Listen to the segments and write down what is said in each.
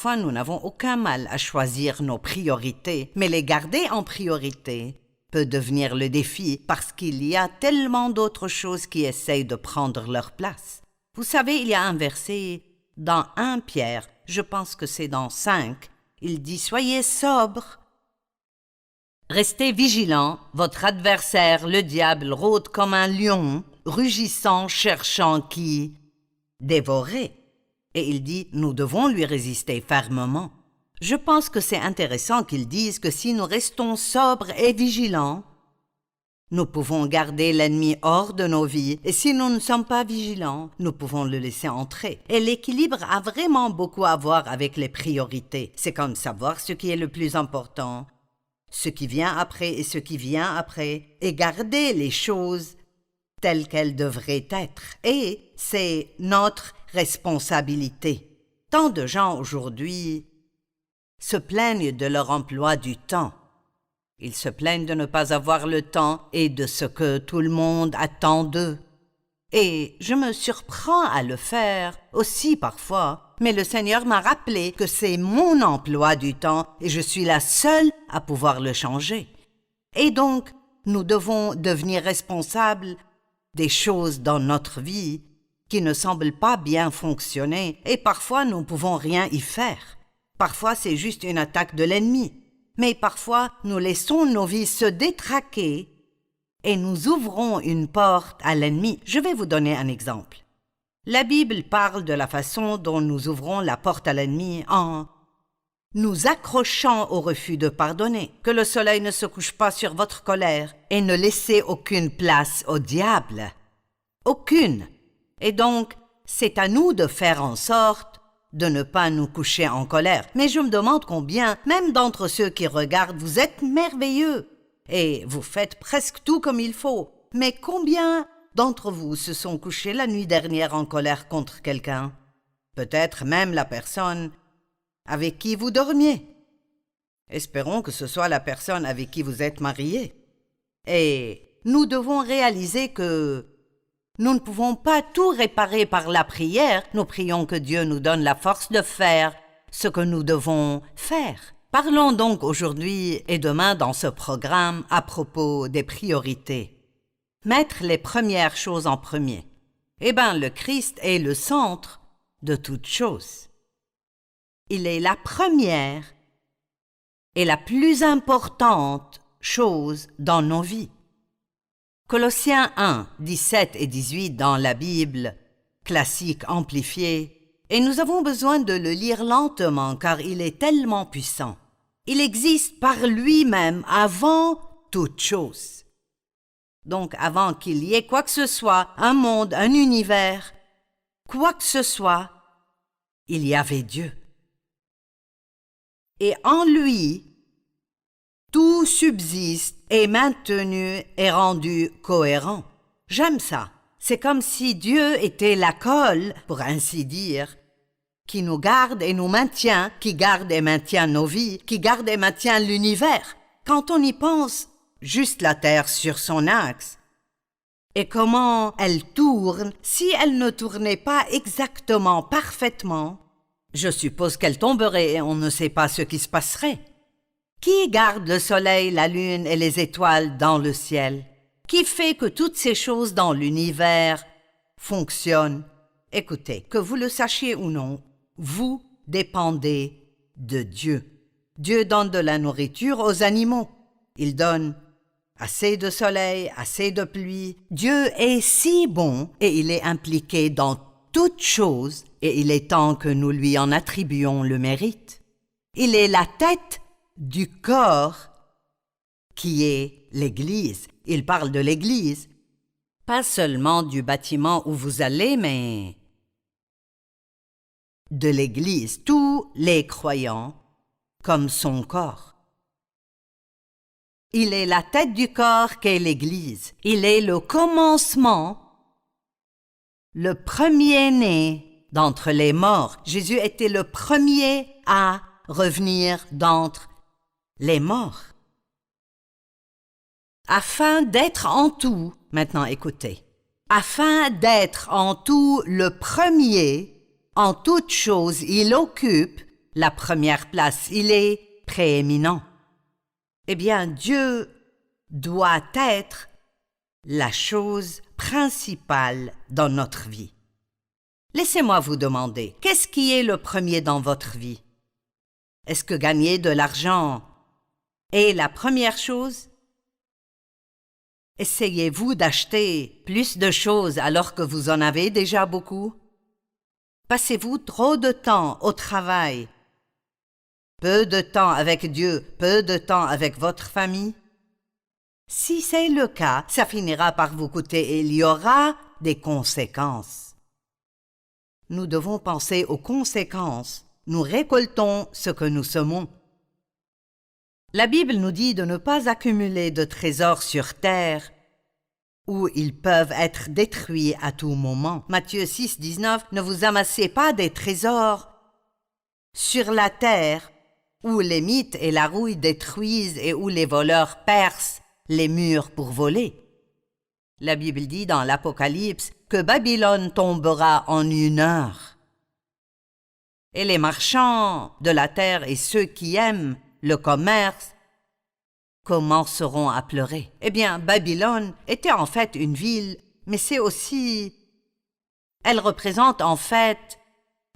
Parfois, nous n'avons aucun mal à choisir nos priorités, mais les garder en priorité peut devenir le défi parce qu'il y a tellement d'autres choses qui essayent de prendre leur place. Vous savez, il y a un verset dans 1 Pierre, je pense que c'est dans 5, il dit « Soyez sobres, restez vigilants, votre adversaire, le diable, rôde comme un lion, rugissant, cherchant qui dévorer. » Et il dit « Nous devons lui résister fermement. » Je pense que c'est intéressant qu'ils disent que si nous restons sobres et vigilants, nous pouvons garder l'ennemi hors de nos vies, et si nous ne sommes pas vigilants, nous pouvons le laisser entrer. Et l'équilibre a vraiment beaucoup à voir avec les priorités. C'est comme savoir ce qui est le plus important, ce qui vient après et ce qui vient après, et garder les choses telles qu'elles devraient être. Et c'est notre responsabilité. Tant de gens aujourd'hui se plaignent de leur emploi du temps. Ils se plaignent de ne pas avoir le temps et de ce que tout le monde attend d'eux. Et je me surprends à le faire aussi parfois, mais le Seigneur m'a rappelé que c'est mon emploi du temps et je suis la seule à pouvoir le changer. Et donc, nous devons devenir responsables des choses dans notre vie qui ne semblent pas bien fonctionner et parfois nous ne pouvons rien y faire. Parfois c'est juste une attaque de l'ennemi, mais parfois nous laissons nos vies se détraquer et nous ouvrons une porte à l'ennemi. Je vais vous donner un exemple. La Bible parle de la façon dont nous ouvrons la porte à l'ennemi en nous accrochant au refus de pardonner, que le soleil ne se couche pas sur votre colère et ne laissez aucune place au diable. Aucune. Et donc, c'est à nous de faire en sorte de ne pas nous coucher en colère. Mais je me demande combien, même d'entre ceux qui regardent, vous êtes merveilleux et vous faites presque tout comme il faut. Mais combien d'entre vous se sont couchés la nuit dernière en colère contre quelqu'un? Peut-être même la personne avec qui vous dormiez. Espérons que ce soit la personne avec qui vous êtes marié. Et nous devons réaliser que nous ne pouvons pas tout réparer par la prière. Nous prions que Dieu nous donne la force de faire ce que nous devons faire. Parlons donc aujourd'hui et demain dans ce programme à propos des priorités. Mettre les premières choses en premier. Eh bien, le Christ est le centre de toutes choses. Il est la première et la plus importante chose dans nos vies. Colossiens 1, 17 et 18 dans la Bible, classique amplifié, et nous avons besoin de le lire lentement car il est tellement puissant. Il existe par lui-même avant toute chose. Donc avant qu'il y ait quoi que ce soit, un monde, un univers, quoi que ce soit, il y avait Dieu. Et en lui, tout subsiste, est maintenu et rendu cohérent. J'aime ça. C'est comme si Dieu était la colle, pour ainsi dire, qui nous garde et nous maintient, qui garde et maintient nos vies, qui garde et maintient l'univers. Quand on y pense, juste la Terre sur son axe, et comment elle tourne, si elle ne tournait pas exactement, parfaitement, je suppose qu'elle tomberait et on ne sait pas ce qui se passerait. Qui garde le soleil, la lune et les étoiles dans le ciel? Qui fait que toutes ces choses dans l'univers fonctionnent? Écoutez, que vous le sachiez ou non, vous dépendez de Dieu. Dieu donne de la nourriture aux animaux. Il donne assez de soleil, assez de pluie. Dieu est si bon et il est impliqué dans toutes choses et il est temps que nous lui en attribuions le mérite. Il est la tête du corps qui est l'Église. Il parle de l'Église, pas seulement du bâtiment où vous allez, mais de l'Église, tous les croyants comme son corps. Il est la tête du corps qu'est l'Église. Il est le commencement, le premier-né d'entre les morts. Jésus était le premier à revenir d'entre les morts. Afin d'être en tout, maintenant écoutez, afin d'être en tout le premier, en toute chose, il occupe la première place, il est prééminent. Eh bien, Dieu doit être la chose principale dans notre vie. Laissez-moi vous demander, qu'est-ce qui est le premier dans votre vie? Est-ce que gagner de l'argent est la première chose? Essayez-vous d'acheter plus de choses alors que vous en avez déjà beaucoup? Passez-vous trop de temps au travail? Peu de temps avec Dieu, peu de temps avec votre famille? Si c'est le cas, ça finira par vous coûter et il y aura des conséquences. Nous devons penser aux conséquences. Nous récoltons ce que nous semons. La Bible nous dit de ne pas accumuler de trésors sur terre où ils peuvent être détruits à tout moment. Matthieu 6, 19, ne vous amassez pas des trésors sur la terre où les mythes et la rouille détruisent et où les voleurs percent les murs pour voler. La Bible dit dans l'Apocalypse que Babylone tombera en 1 heure. Et les marchands de la terre et ceux qui aiment le commerce commenceront à pleurer. Eh bien, Babylone était en fait une ville, mais c'est aussi... Elle représente en fait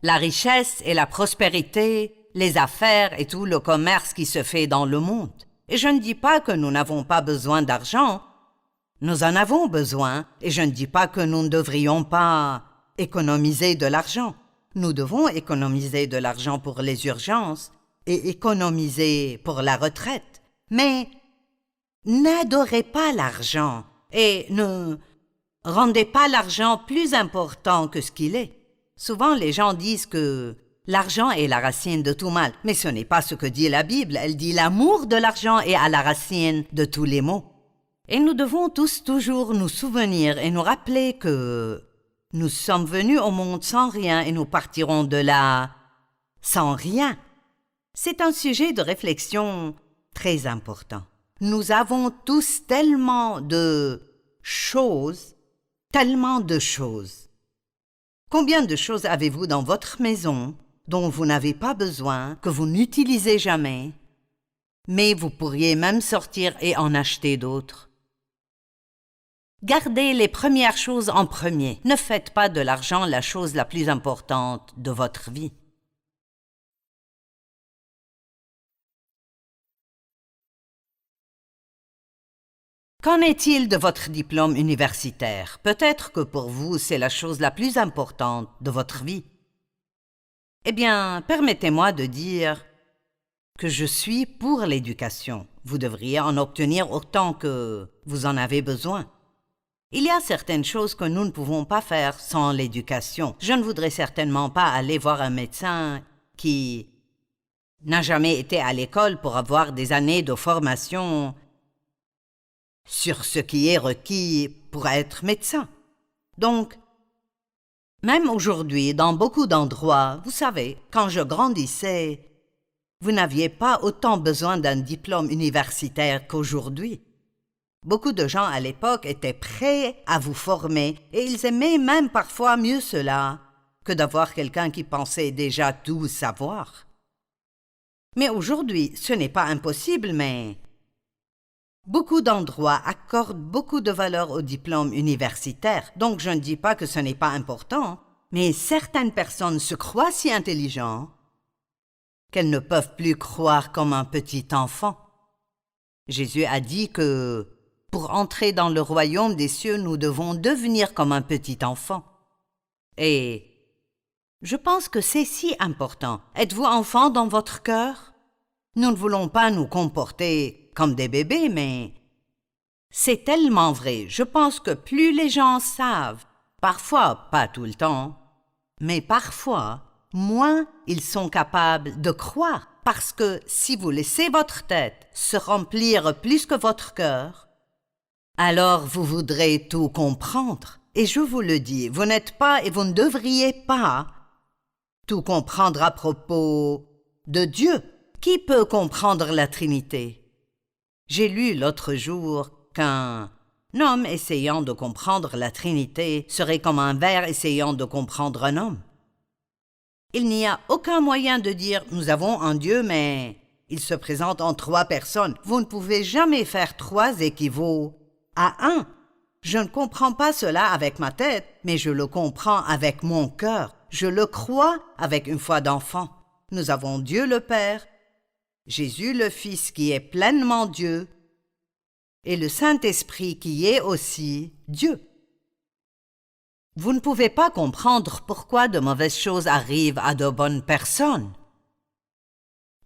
la richesse et la prospérité, les affaires et tout le commerce qui se fait dans le monde. Et je ne dis pas que nous n'avons pas besoin d'argent. Nous en avons besoin, et je ne dis pas que nous ne devrions pas économiser de l'argent. Nous devons économiser de l'argent pour les urgences et économiser pour la retraite. Mais n'adorez pas l'argent et ne rendez pas l'argent plus important que ce qu'il est. Souvent, les gens disent que l'argent est la racine de tout mal, mais ce n'est pas ce que dit la Bible. Elle dit l'amour de l'argent est à la racine de tous les maux. Et nous devons tous toujours nous souvenir et nous rappeler que nous sommes venus au monde sans rien et nous partirons de là sans rien. C'est un sujet de réflexion très important. Nous avons tous tellement de choses. Combien de choses avez-vous dans votre maison dont vous n'avez pas besoin, que vous n'utilisez jamais, mais vous pourriez même sortir et en acheter d'autres? Gardez les premières choses en premier. Ne faites pas de l'argent la chose la plus importante de votre vie. Qu'en est-il de votre diplôme universitaire? Peut-être que pour vous, c'est la chose la plus importante de votre vie. Eh bien, permettez-moi de dire que je suis pour l'éducation. Vous devriez en obtenir autant que vous en avez besoin. Il y a certaines choses que nous ne pouvons pas faire sans l'éducation. Je ne voudrais certainement pas aller voir un médecin qui n'a jamais été à l'école pour avoir des années de formation sur ce qui est requis pour être médecin. Donc, même aujourd'hui, dans beaucoup d'endroits, vous savez, quand je grandissais, vous n'aviez pas autant besoin d'un diplôme universitaire qu'aujourd'hui. Beaucoup de gens à l'époque étaient prêts à vous former et ils aimaient même parfois mieux cela que d'avoir quelqu'un qui pensait déjà tout savoir. Mais aujourd'hui, ce n'est pas impossible, mais beaucoup d'endroits accordent beaucoup de valeur au diplôme universitaire, donc je ne dis pas que ce n'est pas important, mais certaines personnes se croient si intelligentes qu'elles ne peuvent plus croire comme un petit enfant. Jésus a dit que pour entrer dans le royaume des cieux, nous devons devenir comme un petit enfant. Et je pense que c'est si important. Êtes-vous enfant dans votre cœur? Nous ne voulons pas nous comporter comme des bébés, mais c'est tellement vrai. Je pense que plus les gens savent, parfois, pas tout le temps, mais parfois, moins ils sont capables de croire. Parce que si vous laissez votre tête se remplir plus que votre cœur, alors vous voudrez tout comprendre. Et je vous le dis, vous n'êtes pas et vous ne devriez pas tout comprendre à propos de Dieu. Qui peut comprendre la Trinité? J'ai lu l'autre jour qu'un homme essayant de comprendre la Trinité serait comme un ver essayant de comprendre un homme. Il n'y a aucun moyen de dire « nous avons un Dieu, mais il se présente en 3 personnes ». Vous ne pouvez jamais faire 3 équivaut à 1. Je ne comprends pas cela avec ma tête, mais je le comprends avec mon cœur. Je le crois avec une foi d'enfant. Nous avons Dieu le Père, Jésus le Fils qui est pleinement Dieu, et le Saint-Esprit qui est aussi Dieu. Vous ne pouvez pas comprendre pourquoi de mauvaises choses arrivent à de bonnes personnes.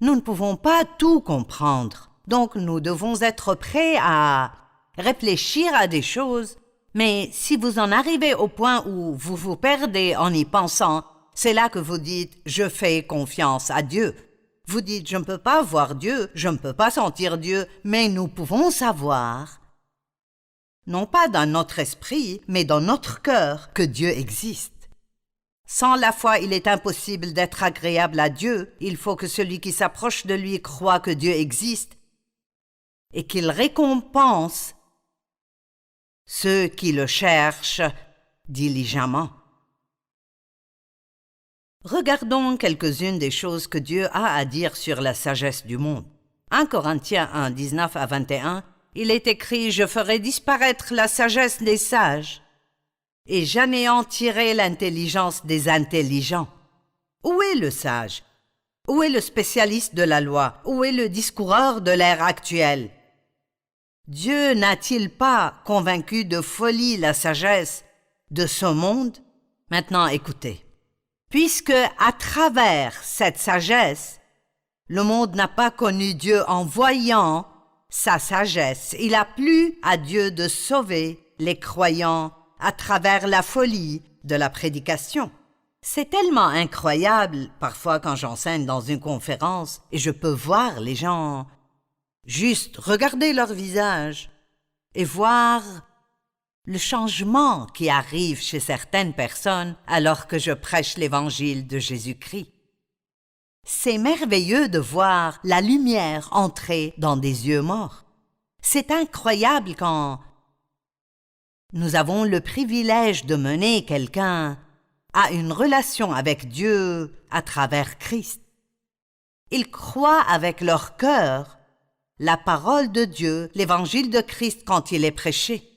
Nous ne pouvons pas tout comprendre, donc nous devons être prêts à réfléchir à des choses, mais si vous en arrivez au point où vous vous perdez en y pensant, c'est là que vous dites « je fais confiance à Dieu ». Vous dites « je ne peux pas voir Dieu, je ne peux pas sentir Dieu », mais nous pouvons savoir, non pas dans notre esprit, mais dans notre cœur, que Dieu existe. Sans la foi, il est impossible d'être agréable à Dieu. Il faut que celui qui s'approche de lui croie que Dieu existe et qu'il récompense ceux qui le cherchent diligemment. Regardons quelques-unes des choses que Dieu a à dire sur la sagesse du monde. 1 Corinthiens 1, 19 à 21, il est écrit « Je ferai disparaître la sagesse des sages et j'anéantirai l'intelligence des intelligents. » Où est le sage? Où est le spécialiste de la loi? Où est le discoureur de l'ère actuelle? Dieu n'a-t-il pas convaincu de folie la sagesse de ce monde? Maintenant, écoutez. Puisque, à travers cette sagesse, le monde n'a pas connu Dieu en voyant sa sagesse, il a plu à Dieu de sauver les croyants à travers la folie de la prédication. C'est tellement incroyable, parfois quand j'enseigne dans une conférence, et je peux voir les gens juste regarder leur visage et voir le changement qui arrive chez certaines personnes alors que je prêche l'évangile de Jésus-Christ. C'est merveilleux de voir la lumière entrer dans des yeux morts. C'est incroyable quand nous avons le privilège de mener quelqu'un à une relation avec Dieu à travers Christ. Ils croient avec leur cœur la parole de Dieu, l'évangile de Christ quand il est prêché.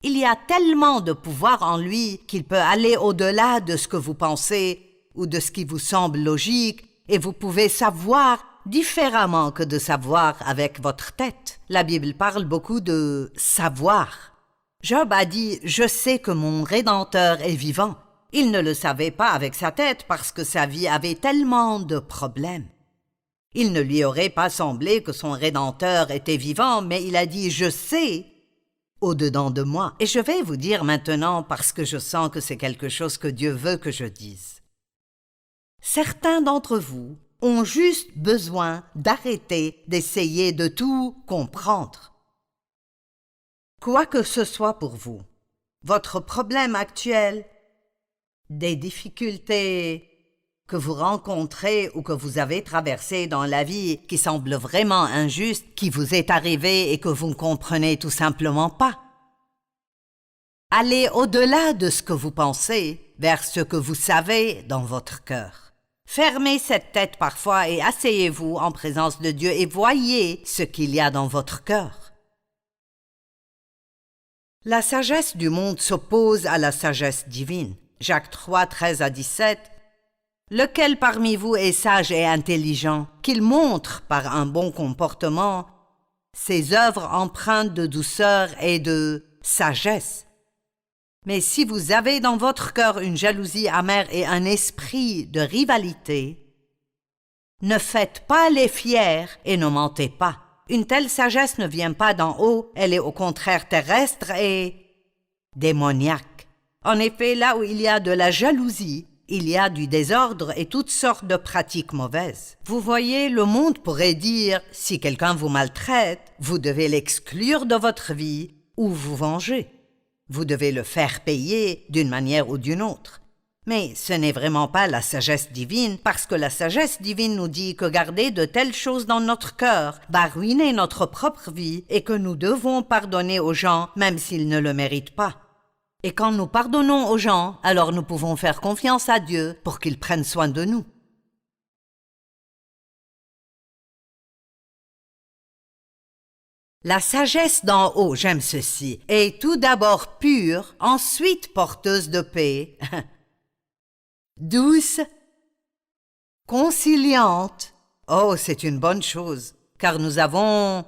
Il y a tellement de pouvoir en lui qu'il peut aller au-delà de ce que vous pensez ou de ce qui vous semble logique, et vous pouvez savoir différemment que de savoir avec votre tête. La Bible parle beaucoup de savoir. Job a dit « Je sais que mon Rédempteur est vivant ». Il ne le savait pas avec sa tête parce que sa vie avait tellement de problèmes. Il ne lui aurait pas semblé que son Rédempteur était vivant, mais il a dit « Je sais » au-dedans de moi. Et je vais vous dire maintenant parce que je sens que c'est quelque chose que Dieu veut que je dise. Certains d'entre vous ont juste besoin d'arrêter d'essayer de tout comprendre. Quoi que ce soit pour vous, votre problème actuel, des difficultés que vous rencontrez ou que vous avez traversées dans la vie qui semblent vraiment injustes, qui vous est arrivé et que vous ne comprenez tout simplement pas. Allez au-delà de ce que vous pensez, vers ce que vous savez dans votre cœur. Fermez cette tête parfois et asseyez-vous en présence de Dieu et voyez ce qu'il y a dans votre cœur. La sagesse du monde s'oppose à la sagesse divine. Jacques 3, 13 à 17. Lequel parmi vous est sage et intelligent, qu'il montre par un bon comportement ses œuvres empreintes de douceur et de sagesse. Mais si vous avez dans votre cœur une jalousie amère et un esprit de rivalité, ne faites pas les fiers et ne mentez pas. Une telle sagesse ne vient pas d'en haut, elle est au contraire terrestre et démoniaque. En effet, là où il y a de la jalousie, il y a du désordre et toutes sortes de pratiques mauvaises. Vous voyez, le monde pourrait dire, si quelqu'un vous maltraite, vous devez l'exclure de votre vie ou vous venger. Vous devez le faire payer d'une manière ou d'une autre. Mais ce n'est vraiment pas la sagesse divine, parce que la sagesse divine nous dit que garder de telles choses dans notre cœur va ruiner notre propre vie et que nous devons pardonner aux gens même s'ils ne le méritent pas. Et quand nous pardonnons aux gens, alors nous pouvons faire confiance à Dieu pour qu'il prenne soin de nous. La sagesse d'en haut, j'aime ceci, est tout d'abord pure, ensuite porteuse de paix, douce, conciliante. Oh, c'est une bonne chose, car nous avons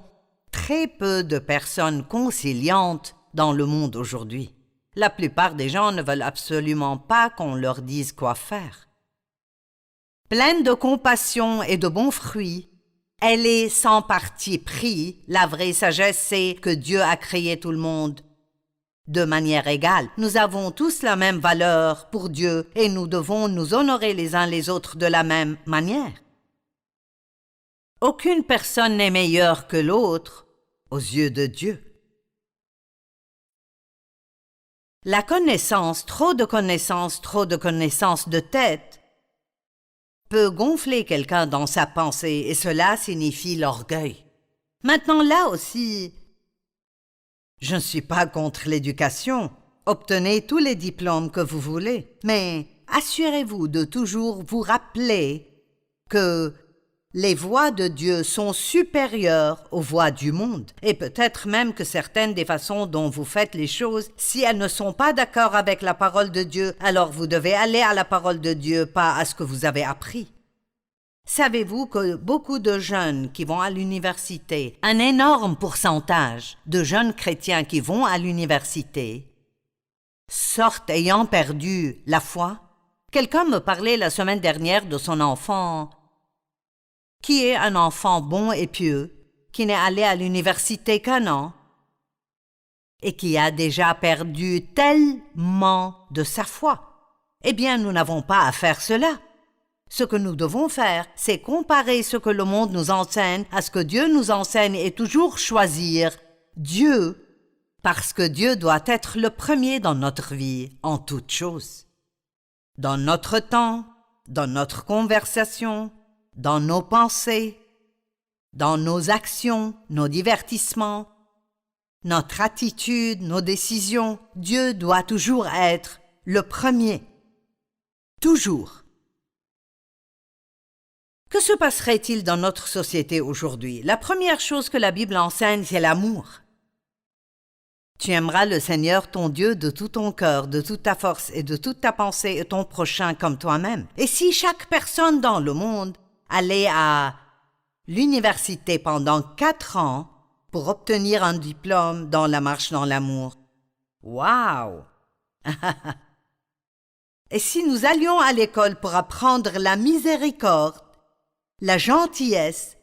très peu de personnes conciliantes dans le monde aujourd'hui. La plupart des gens ne veulent absolument pas qu'on leur dise quoi faire. Pleine de compassion et de bons fruits, elle est sans parti pris. La vraie sagesse, c'est que Dieu a créé tout le monde de manière égale. Nous avons tous la même valeur pour Dieu et nous devons nous honorer les uns les autres de la même manière. Aucune personne n'est meilleure que l'autre aux yeux de Dieu. La connaissance, trop de connaissances de tête, peut gonfler quelqu'un dans sa pensée et cela signifie l'orgueil. Maintenant, là aussi, je ne suis pas contre l'éducation. Obtenez tous les diplômes que vous voulez, mais assurez-vous de toujours vous rappeler que les voies de Dieu sont supérieures aux voies du monde, et peut-être même que certaines des façons dont vous faites les choses, si elles ne sont pas d'accord avec la parole de Dieu, alors vous devez aller à la parole de Dieu, pas à ce que vous avez appris. Savez-vous que beaucoup de jeunes qui vont à l'université, un énorme pourcentage de jeunes chrétiens qui vont à l'université, sortent ayant perdu la foi? Quelqu'un me parlait la semaine dernière de son enfant, qui est un enfant bon et pieux, qui n'est allé à l'université qu'un an, et qui a déjà perdu tellement de sa foi. Eh bien, nous n'avons pas à faire cela. Ce que nous devons faire, c'est comparer ce que le monde nous enseigne à ce que Dieu nous enseigne et toujours choisir Dieu, parce que Dieu doit être le premier dans notre vie, en toutes choses. Dans notre temps, dans notre conversation, dans nos pensées, dans nos actions, nos divertissements, notre attitude, nos décisions, Dieu doit toujours être le premier. Toujours. Que se passerait-il dans notre société aujourd'hui? La première chose que la Bible enseigne, c'est l'amour. Tu aimeras le Seigneur ton Dieu de tout ton cœur, de toute ta force et de toute ta pensée et ton prochain comme toi-même. Et si chaque personne dans le monde allait à l'université pendant 4 ans pour obtenir un diplôme dans la marche dans l'amour. Waouh! Et si nous allions à l'école pour apprendre la miséricorde, la gentillesse,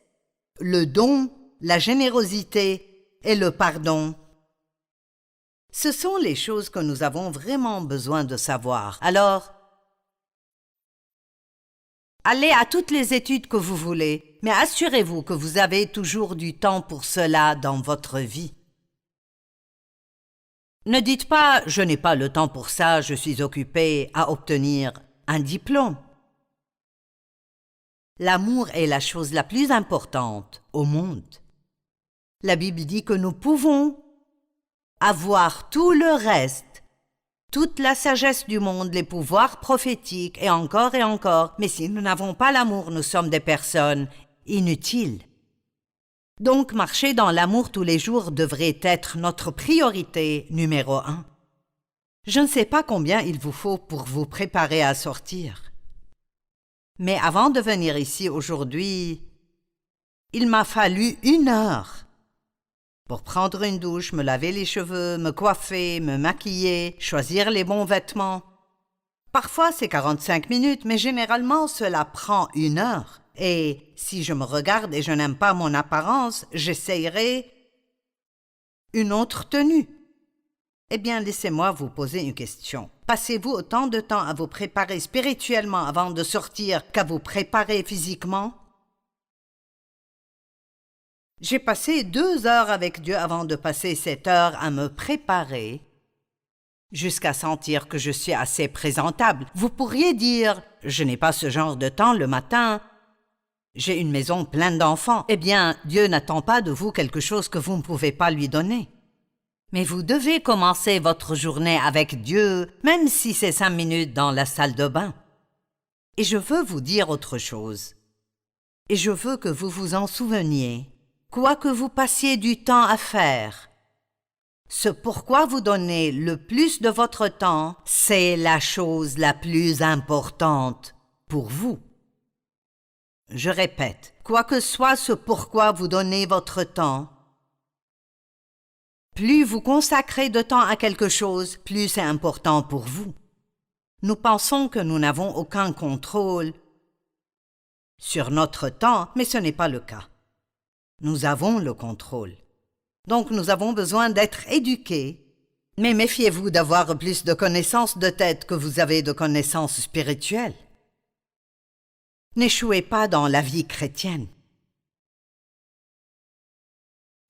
le don, la générosité et le pardon, ce sont les choses que nous avons vraiment besoin de savoir. Alors, allez à toutes les études que vous voulez, mais assurez-vous que vous avez toujours du temps pour cela dans votre vie. Ne dites pas « je n'ai pas le temps pour ça, je suis occupé à obtenir un diplôme ». L'amour est la chose la plus importante au monde. La Bible dit que nous pouvons avoir tout le reste, toute la sagesse du monde, les pouvoirs prophétiques et encore, mais si nous n'avons pas l'amour, nous sommes des personnes inutiles. Donc, marcher dans l'amour tous les jours devrait être notre priorité numéro 1. Je ne sais pas combien il vous faut pour vous préparer à sortir. Mais avant de venir ici aujourd'hui, il m'a fallu 1 heure pour prendre une douche, me laver les cheveux, me coiffer, me maquiller, choisir les bons vêtements. Parfois, c'est 45 minutes, mais généralement, cela prend 1 heure. Et si je me regarde et je n'aime pas mon apparence, j'essayerai une autre tenue. Eh bien, laissez-moi vous poser une question. Passez-vous autant de temps à vous préparer spirituellement avant de sortir qu'à vous préparer physiquement? J'ai passé 2 heures avec Dieu avant de passer 7 heures à me préparer jusqu'à sentir que je suis assez présentable. Vous pourriez dire « je n'ai pas ce genre de temps le matin, j'ai une maison pleine d'enfants ». Eh bien, Dieu n'attend pas de vous quelque chose que vous ne pouvez pas lui donner. Mais vous devez commencer votre journée avec Dieu, même si c'est 5 minutes dans la salle de bain. Et je veux vous dire autre chose. Et je veux que vous vous en souveniez. Quoi que vous passiez du temps à faire, ce pourquoi vous donnez le plus de votre temps, c'est la chose la plus importante pour vous. Je répète, quoi que soit ce pourquoi vous donnez votre temps, plus vous consacrez de temps à quelque chose, plus c'est important pour vous. Nous pensons que nous n'avons aucun contrôle sur notre temps, mais ce n'est pas le cas. Nous avons le contrôle. Donc nous avons besoin d'être éduqués. Mais méfiez-vous d'avoir plus de connaissances de tête que vous avez de connaissances spirituelles. N'échouez pas dans la vie chrétienne.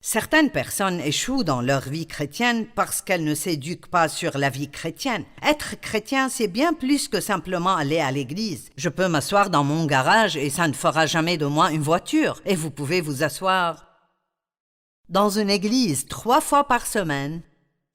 Certaines personnes échouent dans leur vie chrétienne parce qu'elles ne s'éduquent pas sur la vie chrétienne. Être chrétien, c'est bien plus que simplement aller à l'église. Je peux m'asseoir dans mon garage et ça ne fera jamais de moi une voiture. Et vous pouvez vous asseoir dans une église 3 fois par semaine,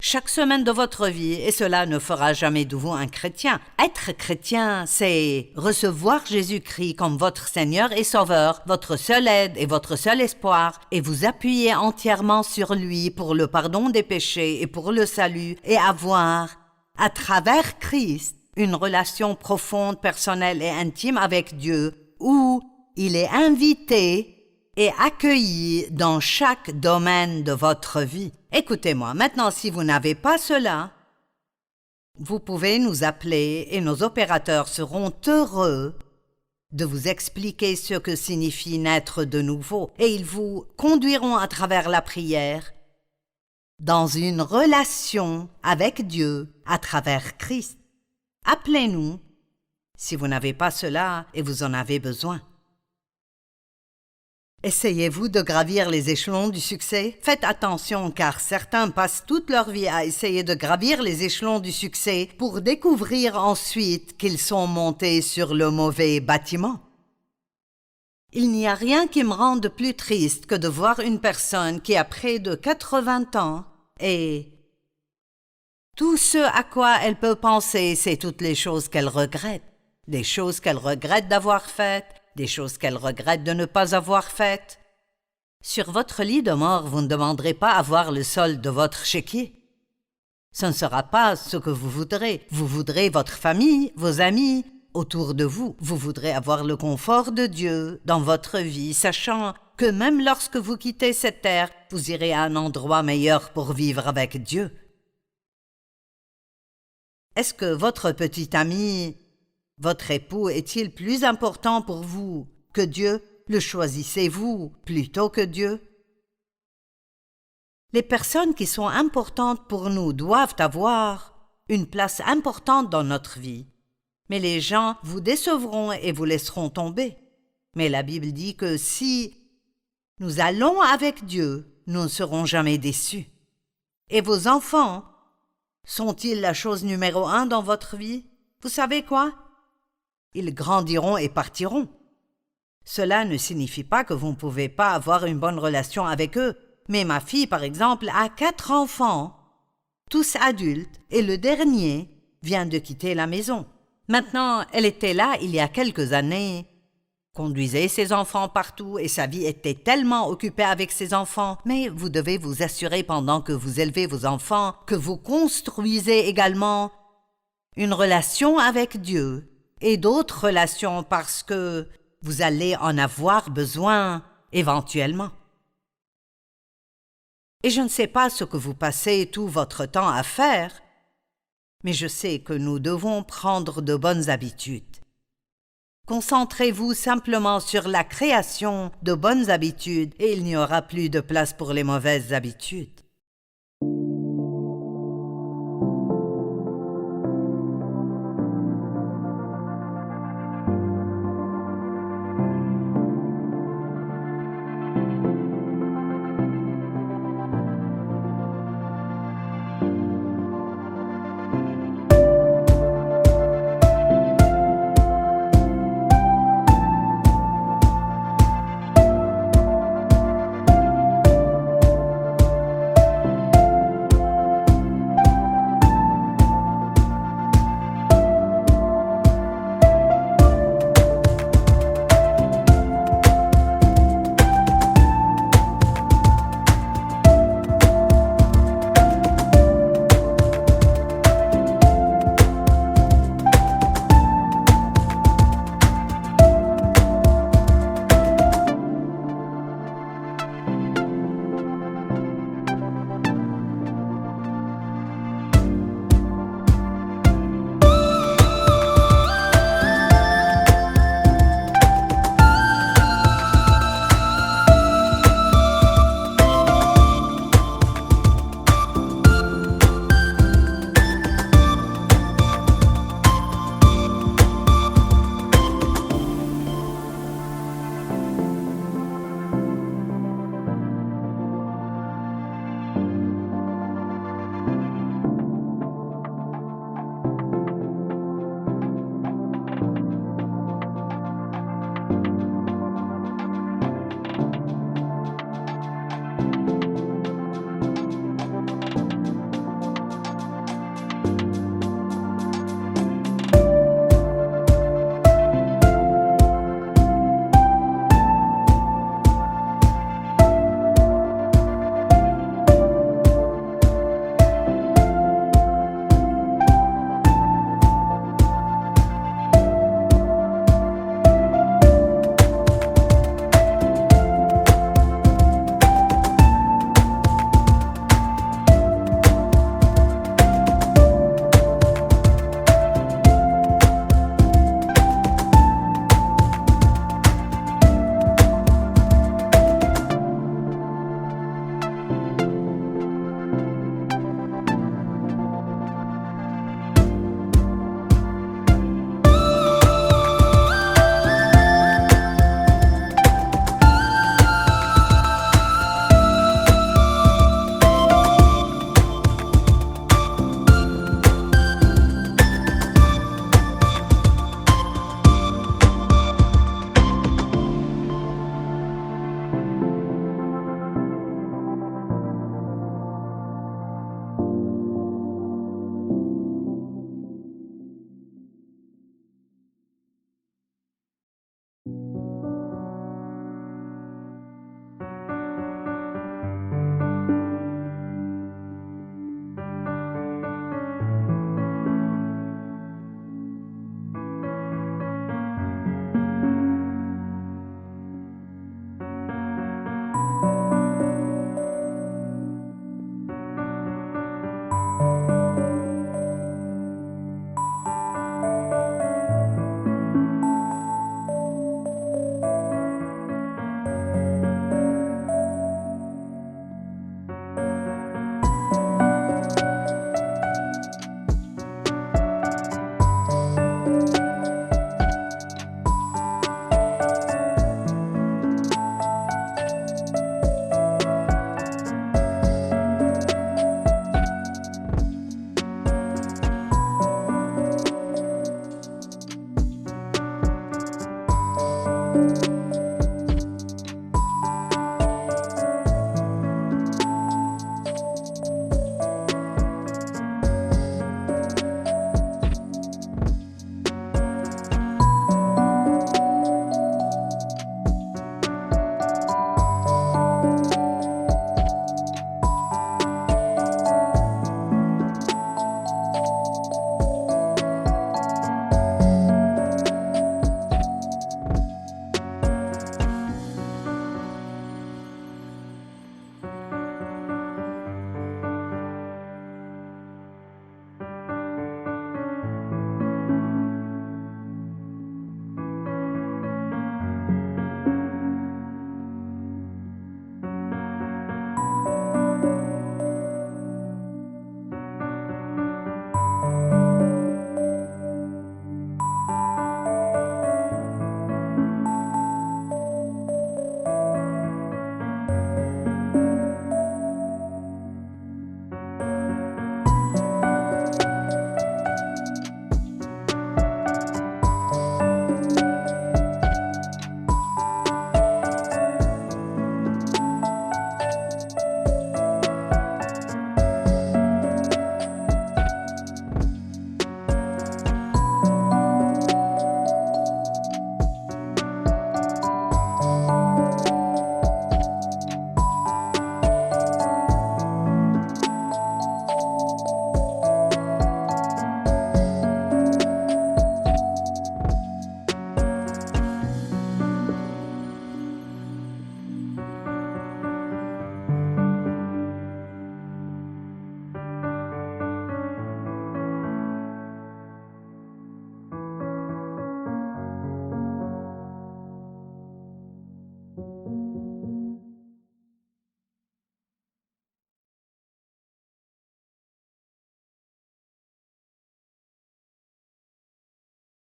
chaque semaine de votre vie, et cela ne fera jamais de vous un chrétien. Être chrétien, c'est recevoir Jésus-Christ comme votre Seigneur et Sauveur, votre seule aide et votre seul espoir, et vous appuyer entièrement sur lui pour le pardon des péchés et pour le salut, et avoir, à travers Christ, une relation profonde, personnelle et intime avec Dieu, où il est invité et accueilli dans chaque domaine de votre vie. Écoutez-moi, maintenant si vous n'avez pas cela, vous pouvez nous appeler et nos opérateurs seront heureux de vous expliquer ce que signifie naître de nouveau et ils vous conduiront à travers la prière dans une relation avec Dieu à travers Christ. Appelez-nous si vous n'avez pas cela et vous en avez besoin. Essayez-vous de gravir les échelons du succès? Faites attention car certains passent toute leur vie à essayer de gravir les échelons du succès pour découvrir ensuite qu'ils sont montés sur le mauvais bâtiment. Il n'y a rien qui me rende plus triste que de voir une personne qui a près de 80 ans et tout ce à quoi elle peut penser, c'est toutes les choses qu'elle regrette, des choses qu'elle regrette d'avoir faites, des choses qu'elle regrette de ne pas avoir faites. Sur votre lit de mort, vous ne demanderez pas à voir le solde de votre chéquier. Ce ne sera pas ce que vous voudrez. Vous voudrez votre famille, vos amis, autour de vous. Vous voudrez avoir le confort de Dieu dans votre vie, sachant que même lorsque vous quittez cette terre, vous irez à un endroit meilleur pour vivre avec Dieu. Est-ce que votre petit ami, votre époux, est-il plus important pour vous que Dieu? Le choisissez-vous plutôt que Dieu? Les personnes qui sont importantes pour nous doivent avoir une place importante dans notre vie. Mais les gens vous décevront et vous laisseront tomber. Mais la Bible dit que si nous allons avec Dieu, nous ne serons jamais déçus. Et vos enfants, sont-ils la chose numéro 1 dans votre vie? Vous savez quoi? Ils grandiront et partiront. Cela ne signifie pas que vous ne pouvez pas avoir une bonne relation avec eux. Mais ma fille, par exemple, a 4 enfants, tous adultes, et le dernier vient de quitter la maison. Maintenant, elle était là il y a quelques années, conduisait ses enfants partout et sa vie était tellement occupée avec ses enfants. Mais vous devez vous assurer pendant que vous élevez vos enfants que vous construisez également une relation avec Dieu et d'autres relations parce que vous allez en avoir besoin éventuellement. Et je ne sais pas ce que vous passez tout votre temps à faire, mais je sais que nous devons prendre de bonnes habitudes. Concentrez-vous simplement sur la création de bonnes habitudes et il n'y aura plus de place pour les mauvaises habitudes.